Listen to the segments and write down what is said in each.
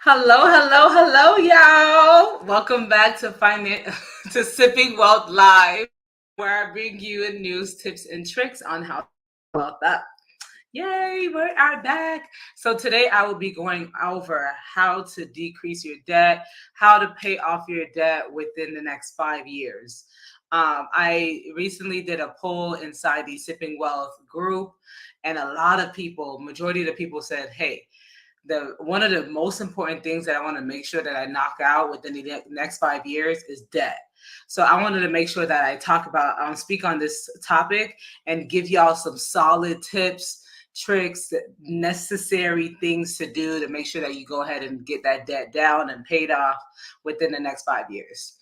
Hello, hello, hello, y'all. Welcome back to to Sipping Wealth Live, where I bring you news, tips, and tricks on how to wealth up. Yay, we are back. So today I will be going over how to decrease your debt, how to pay off your debt within the next 5 years. I recently did a poll inside the Sipping Wealth group, and a lot of people, majority of the people said, hey, the one of the most important things that I want to make sure that I knock out within the next 5 years is debt. So I wanted to make sure that I speak on this topic and give y'all some solid tips, tricks, necessary things to do to make sure that you go ahead and get that debt down and paid off within the next 5 years.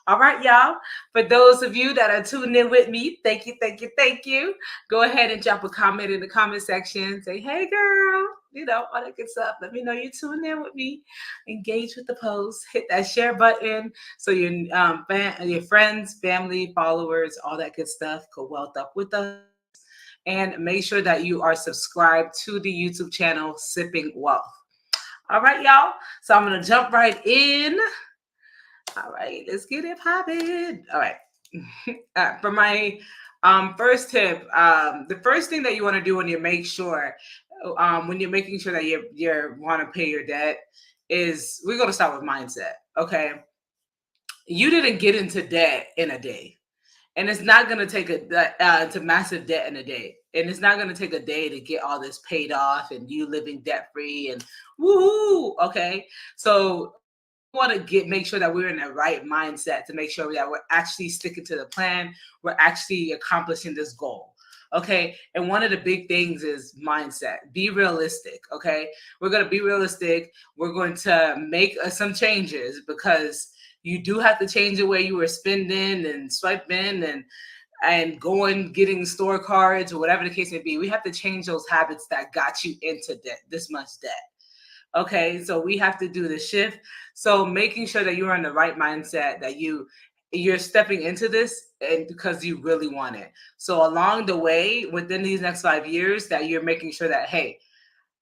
All right, y'all. For those of you that are tuning in with me, thank you, thank you, thank you. Go ahead and drop a comment in the comment section. Say, hey, girl, all that good stuff. Let me know you're tuning in with me. Engage with the post. Hit that share button so your friends, family, followers, all that good stuff could wealth up with us. And make sure that you are subscribed to the YouTube channel, Sipping Wealth. All right, y'all. So I'm going to jump right in. All right, let's get it popping. All right. For my first tip, the first thing that you want to do when you make sure, when you're making sure that you want to pay your debt, is we're going to start with mindset. Okay, you didn't get into debt in a day, and it's not going to take to massive debt in a day, and it's not going to take a day to get all this paid off and you living debt free and woohoo. Okay, so want to make sure that we're in the right mindset to make sure that we're actually sticking to the plan, we're actually accomplishing this goal. Okay, and one of the big things is mindset. Be realistic. Okay, we're going to be realistic. We're going to make some changes because you do have to change the way you were spending and swiping and going getting store cards or whatever the case may be. We have to change those habits that got you into debt, this much debt. Okay, so we have to do the shift. So making sure that you're in the right mindset, that you're stepping into this and because you really want it. So along the way, within these next 5 years, that you're making sure that, hey,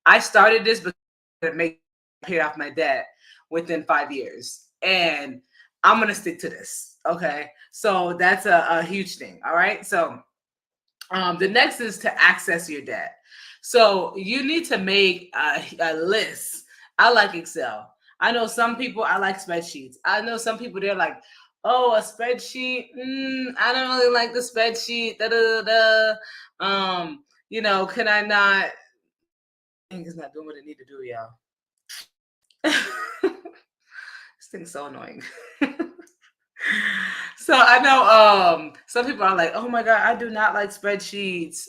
I started this because to make pay off my debt within 5 years. And I'm gonna stick to this. Okay. So that's a huge thing. All right. So the next is to access your debt. So you need to make a list. I like Excel. I know some people, I like spreadsheets. I know some people, they're like, oh, a spreadsheet. I don't really like the spreadsheet. Da, da, da, da. Can I not? I think it's not doing what it need to do, y'all. This thing's so annoying. So I know some people are like, oh my God, I do not like spreadsheets.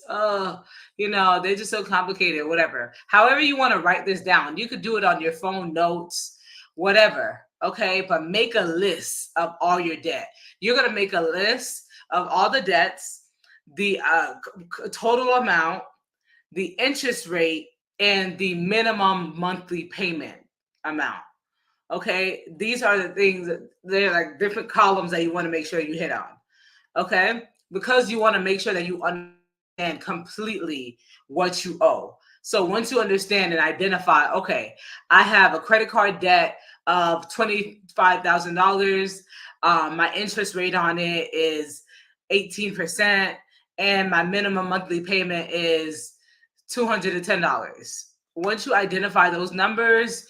They're just so complicated, whatever. However you want to write this down, you could do it on your phone notes, whatever. Okay, but make a list of all your debt. You're going to make a list of all the debts, the total amount, the interest rate, and the minimum monthly payment amount. Okay, these are the things that they're like different columns that you want to make sure you hit on. Okay, because you want to make sure that you understand completely what you owe. So once you understand and identify, okay, I have a credit card debt of $25,000. My interest rate on it is 18%, and my minimum monthly payment is $210. Once you identify those numbers,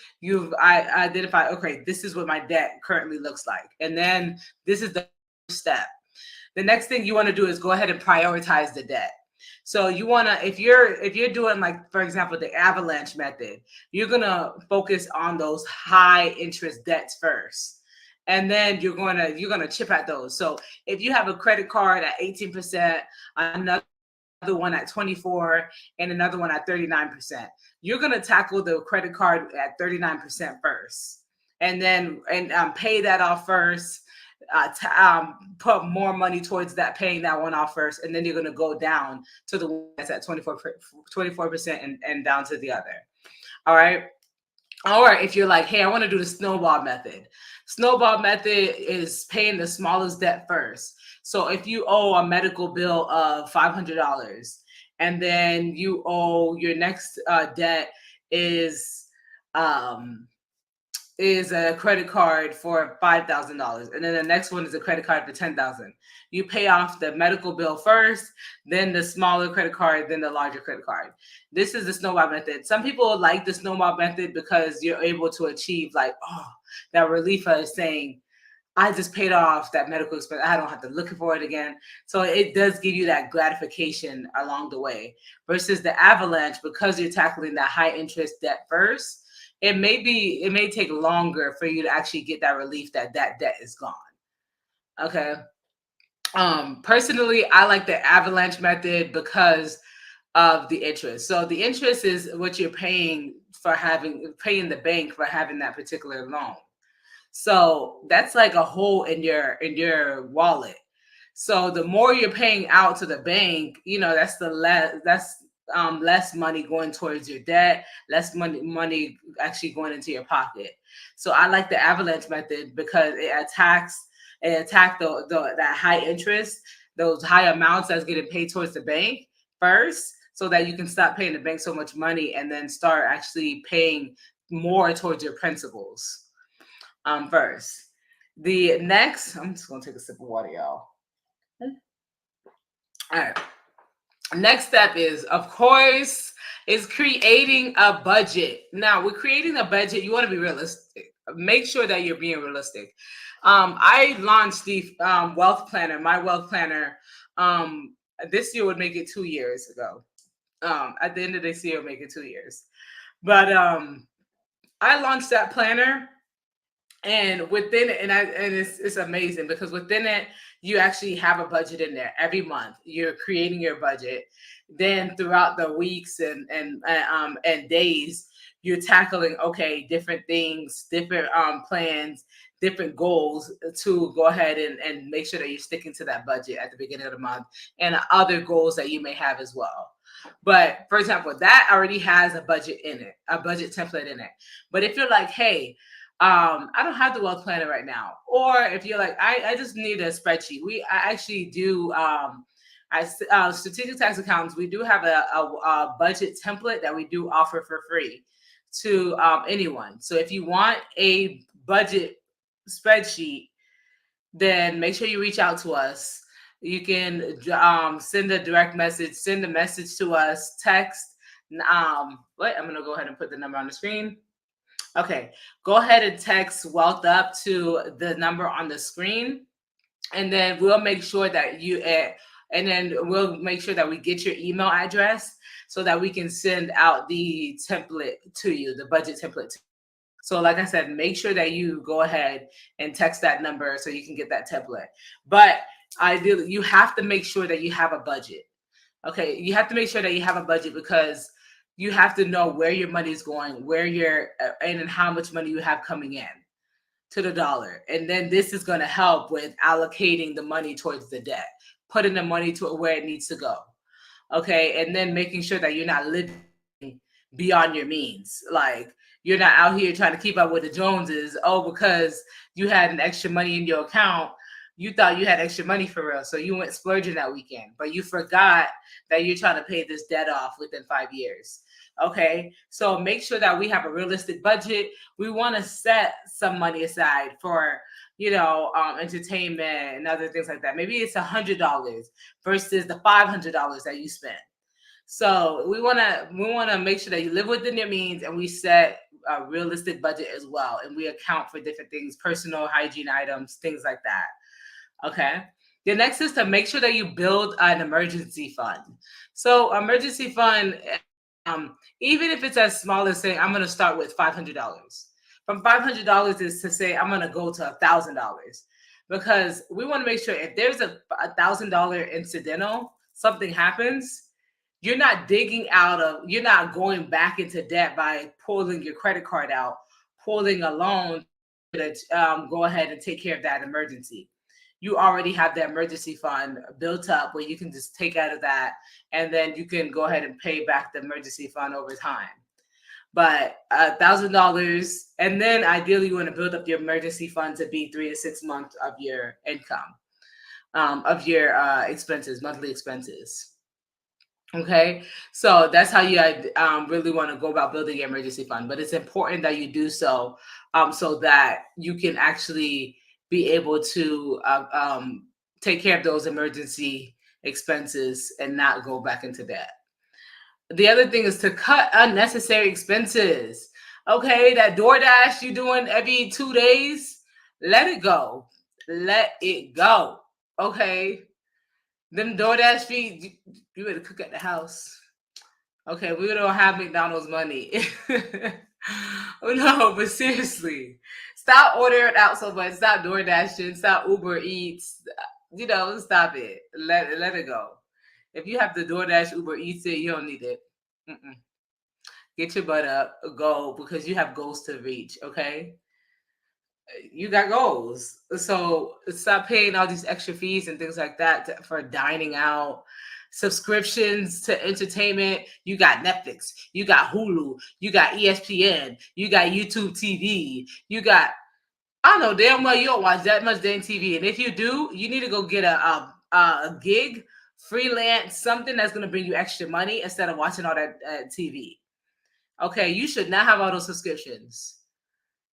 I identify, okay, this is what my debt currently looks like. And then this is the first step. The next thing you want to do is go ahead and prioritize the debt. So you want to, if you're doing, like, for example, the avalanche method, you're going to focus on those high interest debts first. And then you're going to chip at those. So if you have a credit card at 18%, another one at 24, and another one at 39%. You're going to tackle the credit card at 39% first, and then pay that off first. Put more money towards that, paying that one off first, and then you're going to go down to the one that's at 24% and down to the other. All right. Or if you're like, hey, I want to do the snowball method. Snowball method is paying the smallest debt first. So if you owe a medical bill of $500, and then you owe your next debt is is a credit card for $5,000, and then the next one is a credit card for $10,000. You pay off the medical bill first, then the smaller credit card, then the larger credit card. This is the snowball method. Some people like the snowball method because you're able to achieve like, oh, that relief is saying, I just paid off that medical expense. I don't have to look for it again. So it does give you that gratification along the way versus the avalanche, because you're tackling that high interest debt first. It may take longer for you to actually get that relief that debt is gone. Okay. Personally, I like the avalanche method because of the interest. So the interest is what you're paying paying the bank for having that particular loan. So that's like a hole in your wallet. So the more you're paying out to the bank, that's less money going towards your debt, less money actually going into your pocket. So I like the avalanche method because it attack that high interest, those high amounts that's getting paid towards the bank first, so that you can stop paying the bank so much money and then start actually paying more towards your principals first. The next, I'm just gonna take a sip of water, y'all. All right. Next step is, of course, is creating a budget. Now, with creating a budget, you want to be realistic. Make sure that you're being realistic. I launched the wealth planner, my wealth planner. This year would make it 2 years ago. At the end of this year, it'll make it 2 years. But I launched that planner, and within it, and it's amazing because within it, you actually have a budget in there every month. You're creating your budget. Then throughout the weeks and days, you're tackling different things, different plans, different goals to go ahead and make sure that you're sticking to that budget at the beginning of the month, and other goals that you may have as well. But for example, that already has a budget in it, a budget template in it. But if you're like, hey, I don't have the wealth planner right now, or if you're like, I just need a spreadsheet. I actually do. Strategic Tax Accountants, we do have a budget template that we do offer for free to anyone. So if you want a budget spreadsheet, then make sure you reach out to us. You can send a direct message, send a message to us, text. I'm going to go ahead and put the number on the screen. Okay, go ahead and text Wealth Up to the number on the screen, and then we'll make sure that we'll make sure that we get your email address so that we can send out the template to you, the budget template. So like I said, make sure that you go ahead and text that number so you can get that template. But ideally, you have to make sure that you have a budget. Okay, you have to make sure that you have a budget because you have to know where your money is going, and how much money you have coming in to the dollar. And then this is going to help with allocating the money towards the debt, putting the money to where it needs to go. Okay, and then making sure that you're not living beyond your means. Like, you're not out here trying to keep up with the Joneses. Oh, because you had an extra money in your account, you thought you had extra money for real. So you went splurging that weekend, but you forgot that you're trying to pay this debt off within 5 years. Okay, so make sure that we have a realistic budget. We want to set some money aside for, entertainment and other things like that. Maybe it's $100 versus the $500 that you spend. So we want to make sure that you live within your means, and we set a realistic budget as well, and we account for different things, personal hygiene items, things like that. Okay. The next is to make sure that you build an emergency fund. So emergency fund, even if it's as small as saying, I'm going to start with $500. From $500 is to say, I'm going to go to $1,000, because we want to make sure if there's a $1,000 incidental, something happens, you're not going back into debt by pulling your credit card out, pulling a loan to go ahead and take care of that emergency. You already have the emergency fund built up where you can just take out of that, and then you can go ahead and pay back the emergency fund over time. But $1,000, and then ideally you want to build up your emergency fund to be 3 to 6 months of your income, of your expenses, monthly expenses. Okay, so that's how you really want to go about building your emergency fund. But it's important that you do so, so that you can actually be able to take care of those emergency expenses and not go back into debt. The other thing is to cut unnecessary expenses. Okay, that DoorDash you doing every 2 days, let it go. Let it go. Okay, them DoorDash fees, you better cook at the house. Okay, we don't have McDonald's money. Oh no, but seriously, stop ordering out so much. Stop DoorDashing. Stop Uber Eats. Stop it. Let it go. If you have the DoorDash Uber Eats it, you don't need it. Mm-mm. Get your butt up, go because you have goals to reach. Okay, you got goals. So stop paying all these extra fees and things like that for dining out, subscriptions to entertainment. You got Netflix, you got Hulu, you got ESPN, you got YouTube TV, you got, I know damn well you don't watch that much damn TV. And if you do, you need to go get a gig, freelance, something that's going to bring you extra money instead of watching all that TV. Okay, you should not have all those subscriptions.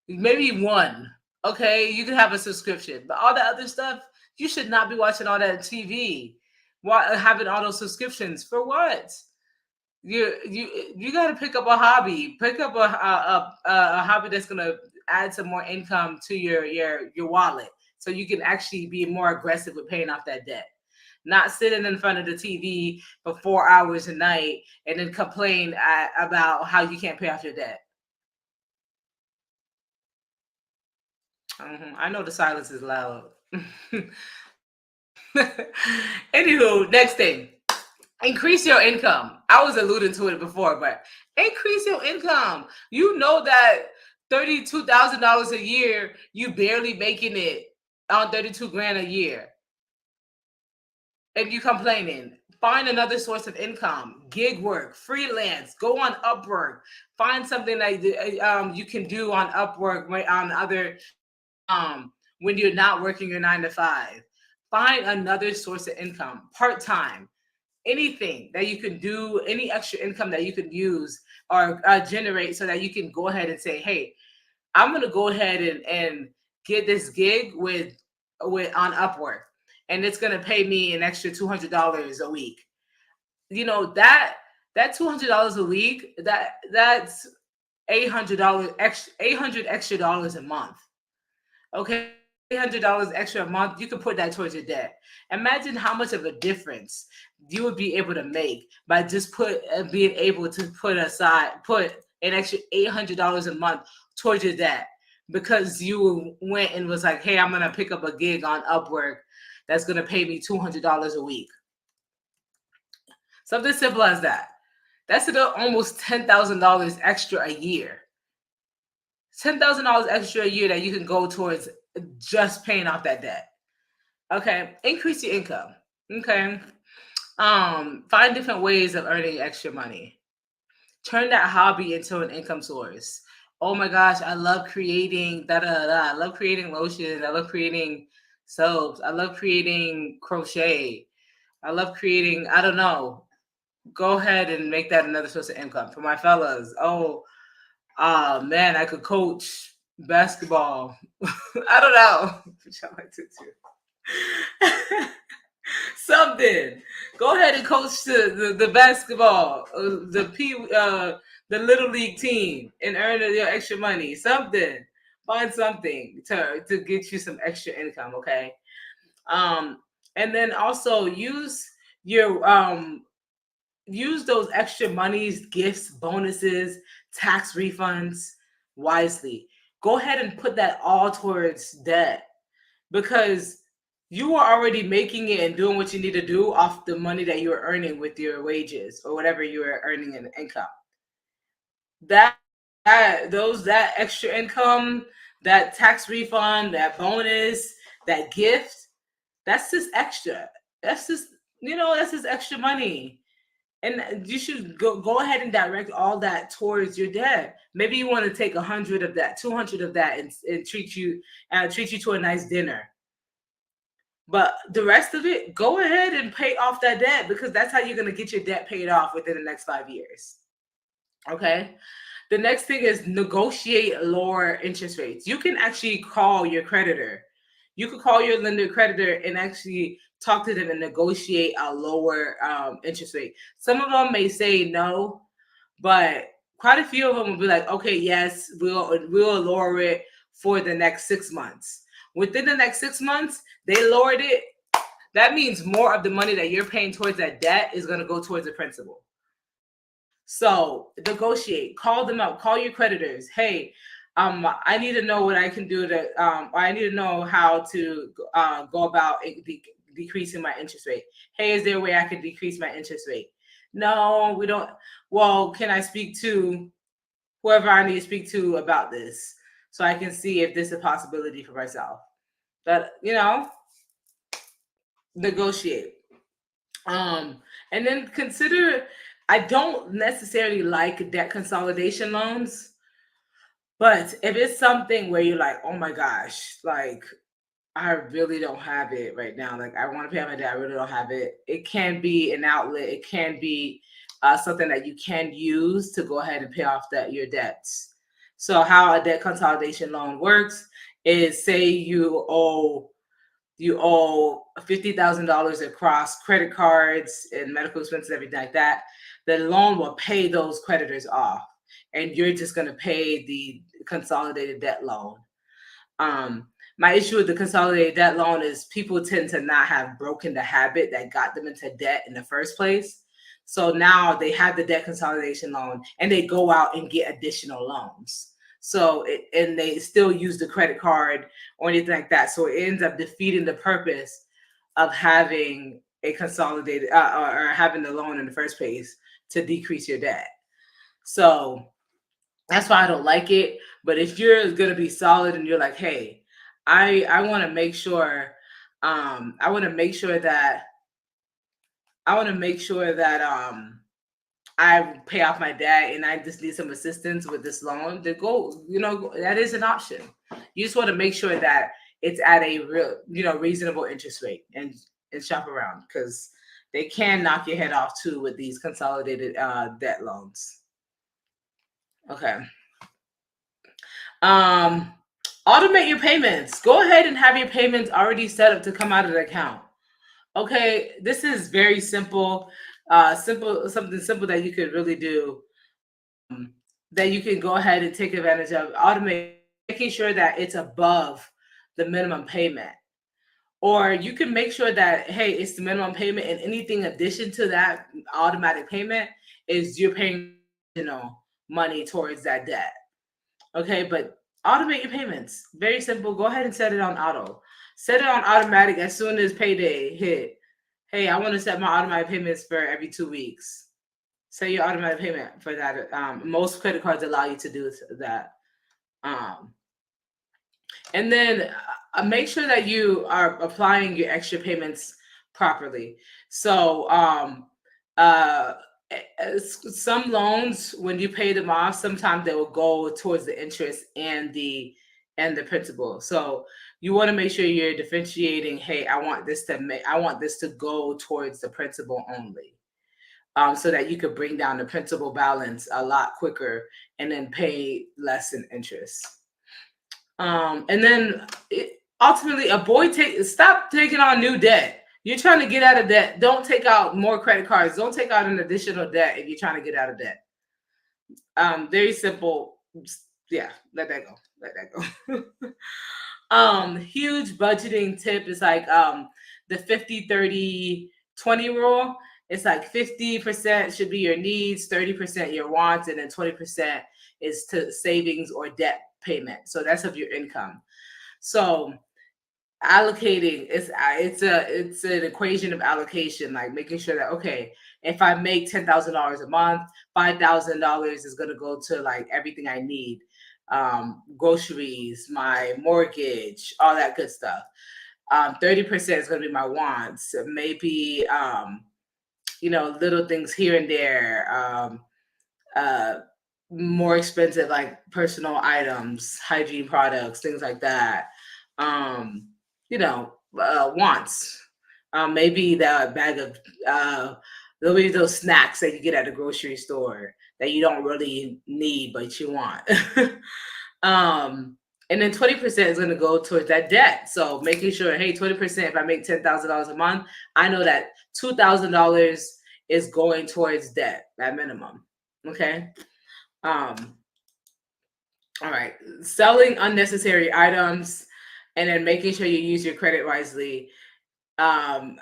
Maybe one. Okay, you can have a subscription, but all that other stuff, you should not be watching all that TV. Why having all those subscriptions for what? You got to pick up a hobby. Pick up a hobby that's gonna add some more income to your wallet, so you can actually be more aggressive with paying off that debt. Not sitting in front of the TV for 4 hours a night and then complain about how you can't pay off your debt. I know the silence is loud. Anywho, next thing, increase your income. I was alluding to it before, but increase your income. You know that $32,000 a year, you barely making it on 32 grand a year, and you complaining. Find another source of income, gig work, freelance, go on Upwork, find something that you can do on Upwork, on other when you're not working your 9 to 5. Find another source of income, part-time, anything that you can do, any extra income that you can use or generate, so that you can go ahead and say, hey, I'm going to go ahead and get this gig with on Upwork, and it's going to pay me an extra $200 a week. That $200 a week, that's $800 extra dollars a month. Okay, $800 extra a month, you can put that towards your debt. Imagine how much of a difference you would be able to make by just being able to put an extra $800 a month towards your debt, because you went and was like, hey, I'm gonna pick up a gig on Upwork that's gonna pay me $200 a week. Something simple as that. That's almost $10,000 extra a year. $10,000 extra a year that you can go towards just paying off that debt. Okay, increase your income. Okay, find different ways of earning extra money. Turn that hobby into an income source. Oh my gosh, I love creating da da da. I love creating lotions. I love creating soaps. I love creating crochet. I love creating, I don't know. Go ahead and make that another source of income. For my fellas, man, I could coach basketball. I don't know. Which I like to do. Something. Go ahead and coach the basketball, the little league team, and earn your extra money. Something. Find something to get you some extra income. Okay. And then also use those extra monies, gifts, bonuses, tax refunds wisely. Go ahead and put that all towards debt, because you are already making it and doing what you need to do off the money that you're earning with your wages or whatever you are earning in income. That that extra income, that tax refund, that bonus, that gift, that's just extra. That's just that's just extra money. And you should go ahead and direct all that towards your debt. Maybe you want to take 100 of that, 200 of that, and treat you to a nice dinner. But the rest of it, go ahead and pay off that debt, because that's how you're going to get your debt paid off within the next 5 years. Okay. The next thing is negotiate lower interest rates. You can actually call your creditor. You could call your lender creditor and actually talk to them and negotiate a lower interest rate. Some of them may say no, but quite a few of them will be like, okay, yes, we'll lower it for the next 6 months. Within the next 6 months, they lowered it. That means more of the money that you're paying towards that debt is going to go towards the principal. So negotiate, call them up, call your creditors. Hey, I need to know what I can do to, I need to know how to go about decreasing my interest rate. Hey, is there a way I can decrease my interest rate? No, we don't. Well, can I speak to whoever I need to speak to about this so I can see if this is a possibility for myself? But, negotiate. And then consider, I don't necessarily like debt consolidation loans, but if it's something where you're like, oh my gosh, like I really don't have it right now, like I want to pay my debt, I really don't have it. It can be an outlet, it can be something that you can use to go ahead and pay off your debts. So how a debt consolidation loan works is, say you owe $50,000 across credit cards and medical expenses, everything like that. The loan will pay those creditors off, and you're just going to pay the consolidated debt loan. My issue with the consolidated debt loan is people tend to not have broken the habit that got them into debt in the first place. So now they have the debt consolidation loan and they go out and get additional loans. And they still use the credit card or anything like that. So it ends up defeating the purpose of having a consolidated or having the loan in the first place to decrease your debt. So that's why I don't like it. But if you're gonna be solid and you're like, hey, I want to make sure, I want to make sure that I pay off my debt and I just need some assistance with this loan, to go, that is an option. You just want to make sure that it's at a real, reasonable interest rate, and shop around, because they can knock your head off too with these consolidated debt loans. Okay. Automate your payments. Go ahead and have your payments already set up to come out of the account. Okay, this is very simple. Something simple that you could really do, that you can go ahead and take advantage of. Automate, making sure that it's above the minimum payment. Or you can make sure that, hey, it's the minimum payment, and anything addition to that automatic payment is you're paying, money towards that debt. Okay, but automate your payments. Very simple. Go ahead and set it on auto. Set it on automatic as soon as payday hit. Hey, I want to set my automatic payments for every 2 weeks. Set your automatic payment for that. Most credit cards allow you to do that. And then make sure that you are applying your extra payments properly. So, some loans, when you pay them off, sometimes they will go towards the interest and the principal. So you want to make sure you're differentiating. Hey, I want this to go towards the principal only, so that you could bring down the principal balance a lot quicker and then pay less in interest. And then ultimately, stop taking on new debt. You're trying to get out of debt. Don't take out more credit cards. Don't take out an additional debt if you're trying to get out of debt. Very simple. Yeah, let that go. Let that go. Huge budgeting tip is like the 50-30-20 rule. It's like 50% should be your needs, 30% your wants, and then 20% is to savings or debt payment. So that's of your income. So allocating, it's an equation of allocation, like making sure that, okay, if I make $10,000 a month, $5,000 is going to go to like everything I need, groceries, my mortgage, all that good stuff. 30% is going to be my wants, maybe little things here and there, more expensive like personal items, hygiene products, things like that. wants. Maybe the bag of maybe those snacks that you get at the grocery store that you don't really need but you want. um, and then 20% is going to go towards that debt. So making sure, hey, 20%. If I make $10,000 a month, I know that $2,000 is going towards debt at minimum. Okay. Um, all right. Selling unnecessary items and then making sure you use your credit wisely. Um,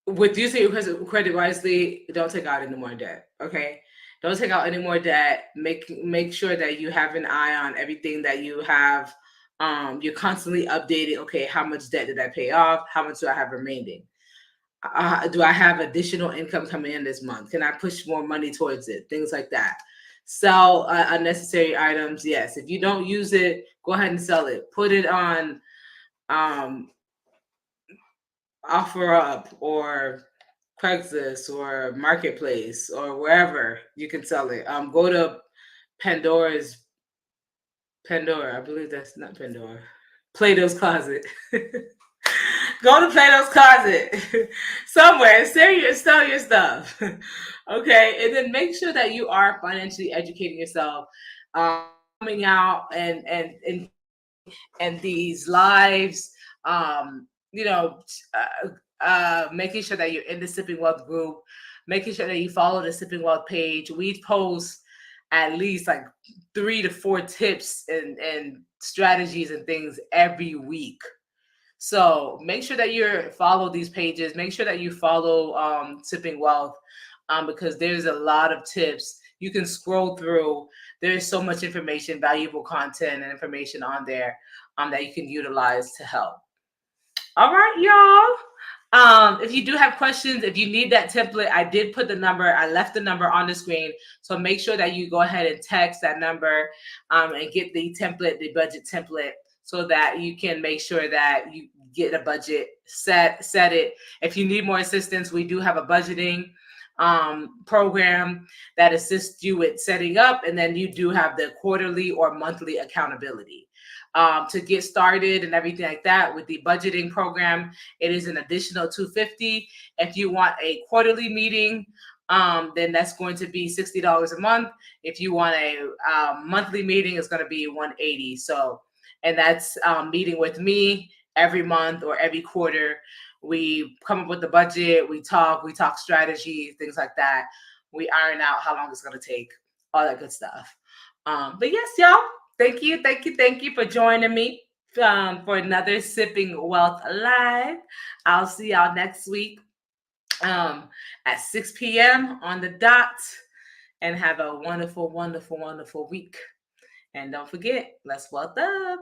with using your credit wisely, don't take out any more debt. Okay. Don't take out any more debt. Make sure that you have an eye on everything that you have. You're constantly updating. Okay, how much debt did I pay off? How much do I have remaining? Do I have additional income coming in this month? Can I push more money towards it? Things like that. Sell unnecessary items. Yes, if you don't use it, go ahead and sell it. Put it on um, OfferUp or Craigslist or Marketplace or wherever you can sell it. Go to Pandora. I believe that's not Pandora. Plato's Closet. Go to Plato's Closet somewhere. Sell your stuff. Okay, and then make sure that you are financially educating yourself. Coming out and these lives. You know, making sure that you're in the Sipping Wealth group, making sure that you follow the Sipping Wealth page. We post at least like 3 to 4 tips and strategies and things every week. So make sure that you follow these pages. Make sure that you follow Sipping Wealth because there's a lot of tips you can scroll through. There's so much information, valuable content, and information on there that you can utilize to help. All right, y'all. If you do have questions, if you need that template, I did put the number. I left the number on the screen. So make sure that you go ahead and text that number and get the template, the budget template, so that you can make sure that you get a budget set it. If you need more assistance, we do have a budgeting program that assists you with setting up, and then you do have the quarterly or monthly accountability. To get started and everything like that with the budgeting program, it is an additional $250. If you want a quarterly meeting, then that's going to be $60 a month. If you want a monthly meeting, it's going to be $180. So, and that's meeting with me every month or every quarter. We come up with the budget. We talk strategy, things like that. We iron out how long it's going to take, all that good stuff. But yes, y'all. Thank you for joining me for another Sipping Wealth Live. I'll see y'all next week at 6 p.m. on the dot. And have a wonderful, wonderful, wonderful week. And don't forget, let's wealth up.